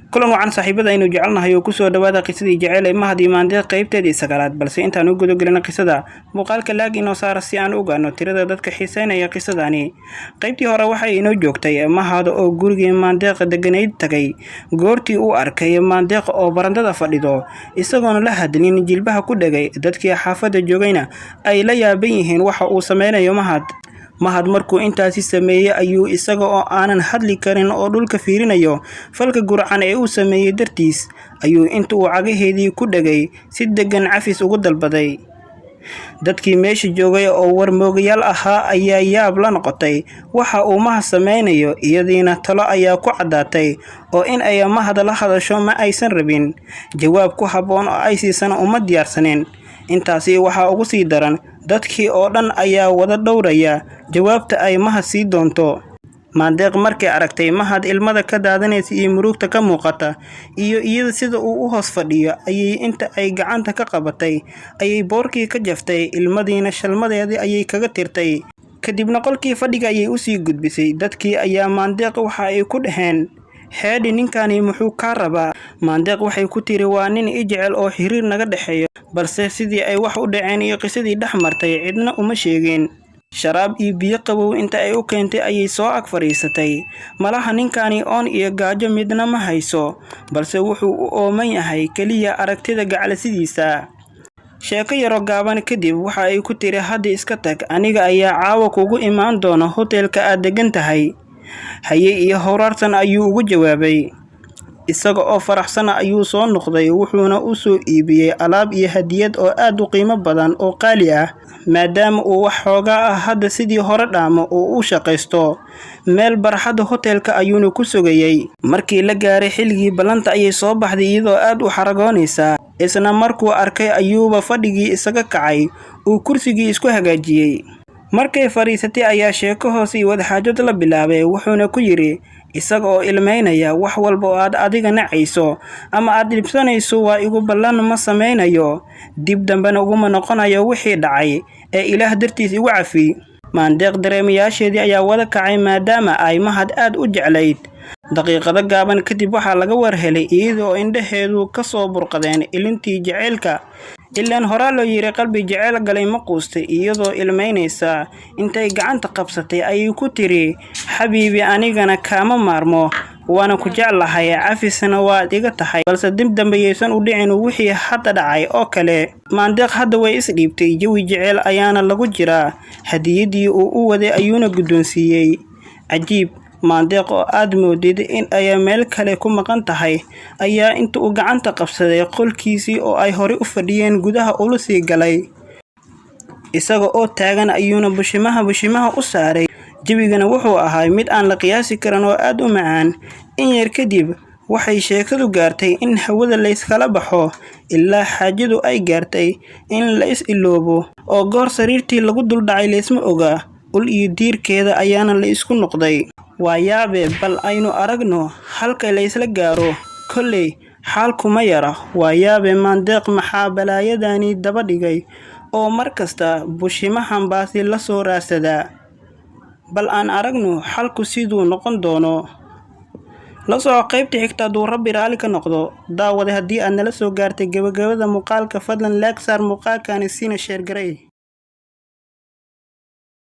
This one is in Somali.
kulan wacan saaxiibada aynu jecelnahay oo kusoo dhawaada qisadii jecel ee Mahad Imaandeed qaybteedii sagaalaad balse intaan u guda galin qisada muuqaalka laag inoo saar si aan u ogaano tirada dadka xiiseynaya qisadani. Qaybtii hore waxay inoo joogtay Mahad oo guriga Imaandeed deganeyd tagay goortii uu arkay Imaandeed oo barandada fadhido isagoon la hadlin jilbaha ku dhagay dadkii xaafadda joogayna ay la yaaban yihiin waxa uu sameynayo Mahad markuu intaasi sameeyay ayuu isaga oo aanan hadli karin oo dhulka fiirinayo falka gurcan ee uu sameeyay dartiis ayuu intuu cagaheedii ku dhagay si degan cafis ugu dalbaday. Dadkii meesha joogay oo warmoogayaal ahaa ayaa yaab la noqotay waxa uu Mahad sameynayo iyadiina talo ayaa ku cadaatay oo in ay Mahad la hadasho ma aysan rabin jawaab ku haboon oo ay siisan uma diyaarsaneen. Intaasi waxa ugu sii daran dadkii oo dhan ayaa wada dhowraya jawaabta ay Mahad sii doonto. Imaandeed markay aragtay Mahad ilmada ka daadanaysa iyo murugta ka muuqata iyo iyada sida uu u hoos fadhiyo ayay inta ay gacanta ka qabatay ayay boorkii ka jaftay ilmadiina shalmadeedii ayay kaga tirtay kadibna qolkii fadhiga ayay u sii gudbisay. Dadkii ayaa Imaandeed waxa ay ku dhaheen heedi ninkani muxuu ka rabaa. Imaandeed waxay ku tiri waa nin i jecel oo xiriir naga dhaxeeyo balse sidii ay wax u dhaceen iyo qisadii dhaxmartay cidna uma sheegeen. Sharaab iyo biyo qabow inta ay u keentay ayay soo ag fariisatay. Malaha ninkani oon iyo gaajo midna ma hayso balse wuxuu u ooman yahay kaliya aragtida gacalsidiisa. Sheeko yaro gaaban kadib waxa ay ku tiri hadda iska tag aniga ayaa caawa kugu imaan doona hotelka aad degan tahay. Haye iyo howraarsan ayuu ugu jawaabay. Isaga oo faraxsan ayuu soo noqday wuxuuna u soo iibiyay alaab iyo hadiyad oo aad u qiimo badan oo qaali ah maadaama uu wax xoogaa ah hadda sidii hore dhaamo oo u shaqaysto. Meel barxadda hotelka ayuuna ku sugayay. Markii la gaaray xilligii balanta ayay soo baxday iyadoo aad u xaragoonaysa. Isna markuu arkay ayuuba fadhigii isaga kacay uu kursigii isku hagaajiyay. Markay fariisatay ayaa sheeko hoose iyo wadaxaajood la bilaabay wuxuuna ku yiri isaga oo ilmeynaya wax walba oo aad adiga nacayso ama aad dhibsanayso waa igu ballan ma sameynayo dib dambena uguma noqonayo wixii dhacay ee Ilaah dartiis igu cafi. Imaandeed dareemayaasheedii ayaa wada kacay maadaama ay Mahad aad u jeclayd. Daqiiqado gaaban kadib waxaa laga warhelay iyadoo indhaheedu ka soo burqadeen ilintii jaceylka ilaan hore loo yiri qalbi jecel galay ma quustay. Iyadoo ilmeynaysa intay gacanta qabsatay ayay ku tiri xabiibi anigana kaama maarmo waana ku jeclahay cafisna waad iga tahay balse dib dambeeysan u dhicin wixii hadda dhacay oo kale. Imaandeed hadda way is dhiibtay jawi jecel ayaana lagu jiraa hadiyadii uu u waday ayuuna guddoonsiiyay. Cajiib Imaandeed oo aad moodid in ay meel kale ku maqan tahay ayaa inta uu gacanta qabsaday qolkiisii oo ay hore u fadhiyeen gudaha ula sii galay. Isaga oo taagan ayuuna bushimaha u saaray. Jawigana wuxuu ahaa mid aan la qiyaasi karin oo aad u macaan. In yar kadib waxay sheekadu gaartay in hawada la iskala baxo ilaa xaajadu ay gaartay in la is iloobo oo goor sariirtii lagu dul dhacay leesma oga ul iyo diirkeeda ayaana la isku noqday. Waa yaabe bal aynu aragno halka la isla gaaro kolley xaalku ma yara. Waa yaabe Imaandeed maxaa balaayadani daba dhigay oo markasta bushimahan baasi la soo raasada. Bal aan aragno xalku siduu noqon doono. La soo qaybta xigta duu Rabbi raali ka noqdo. Daawade haddii aad nala soo gaartay gabagabada muuqaalka fadlan like saar muuqaalkani siina share garay.